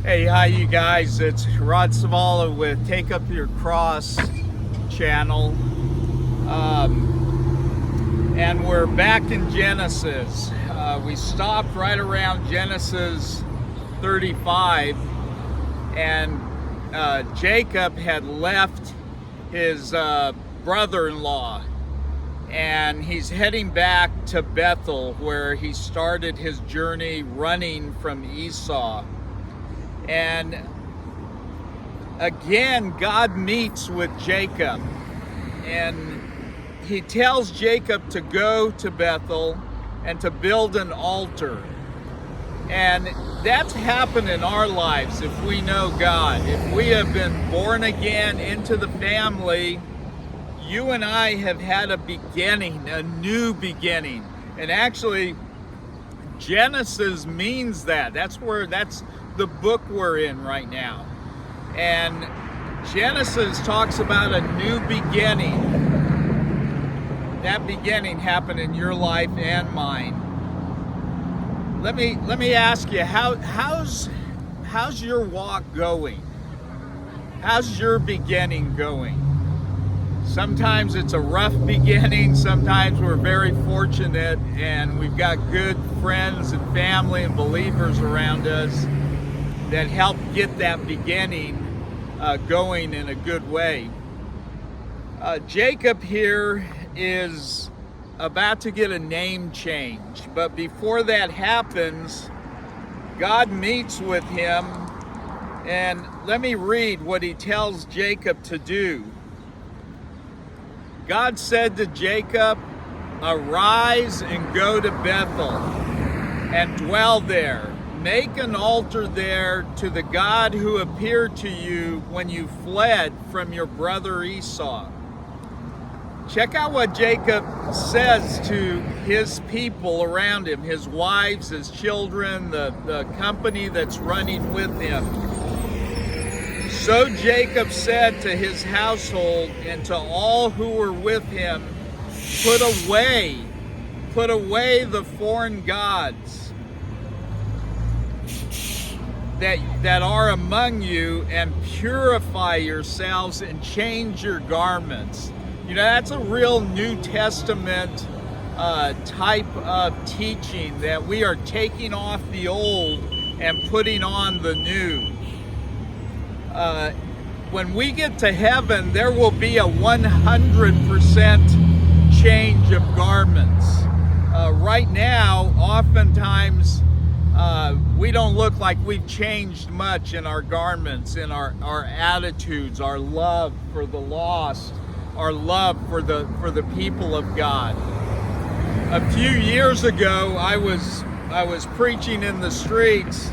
Hey, hi you guys, it's Rod Savala with Take Up Your Cross channel. And we're back in Genesis. We stopped right around Genesis 35, and Jacob had left his brother-in-law, and he's heading back to Bethel, where he started his journey running from Esau. And again, God meets with Jacob, and he tells Jacob to go to Bethel and to build an altar. And that's happened in our lives if we know God. If we have been born again into the family, you and I have had a beginning, a new beginning. And actually, Genesis means that. That's the book we're in right now. And Genesis talks about a new beginning. That beginning happened in your life and mine. Let me ask you, how's your walk going? How's your beginning going? Sometimes it's a rough beginning, sometimes we're very fortunate and we've got good friends and family and believers around us that help get that beginning going in a good way. Jacob here is about to get a name change, but before that happens, God meets with him, and let me read what he tells Jacob to do. God said to Jacob, "Arise and go to Bethel and dwell there. Make an altar there to the God who appeared to you when you fled from your brother Esau." Check out what Jacob says to his people around him, his wives, his children, the company that's running with him. So Jacob said to his household and to all who were with him, put away the foreign gods that are among you, and purify yourselves and change your garments. You know, that's a real New Testament type of teaching, that we are taking off the old and putting on the new. When we get to heaven, there will be a 100% change of garments. Right now, oftentimes, we don't look like we've changed much in our garments, in our attitudes, our love for the lost, our love for the people of God. A few years ago, I was preaching in the streets,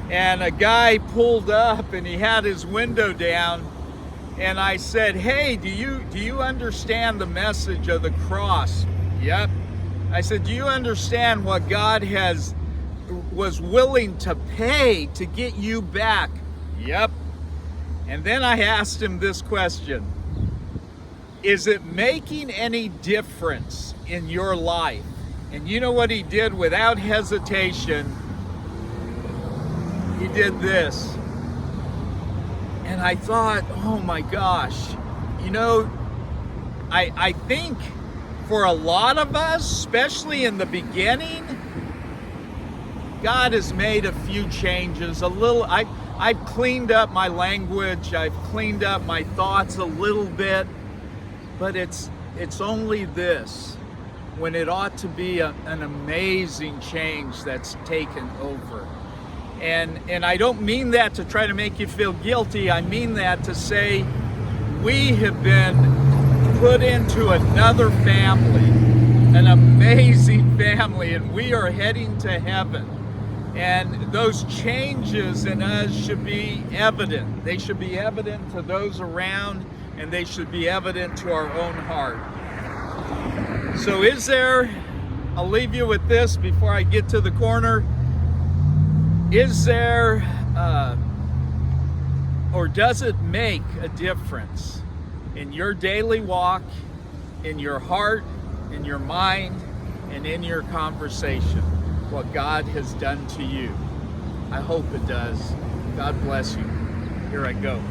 and a guy pulled up and he had his window down, and I said, "Hey, do you understand the message of the cross?" "Yep." I said, "Do you understand what God was willing to pay to get you back?" "Yep." And then I asked him this question: "Is it making any difference in your life?" And you know what he did without hesitation? He did this. And I thought, oh my gosh, you know, I think for a lot of us, especially in the beginning, God has made a few changes. I've cleaned up my language, I've cleaned up my thoughts a little bit, but it's only this, when it ought to be an amazing change that's taken over. And I don't mean that to try to make you feel guilty. I mean that to say we have been put into another family, an amazing family, and we are heading to heaven. And those changes in us should be evident. They should be evident to those around, and they should be evident to our own heart. So I'll leave you with this before I get to the corner. Is there, or does it make a difference in your daily walk, in your heart, in your mind, and in your conversation, what God has done to you? I hope it does. God bless you. Here I go.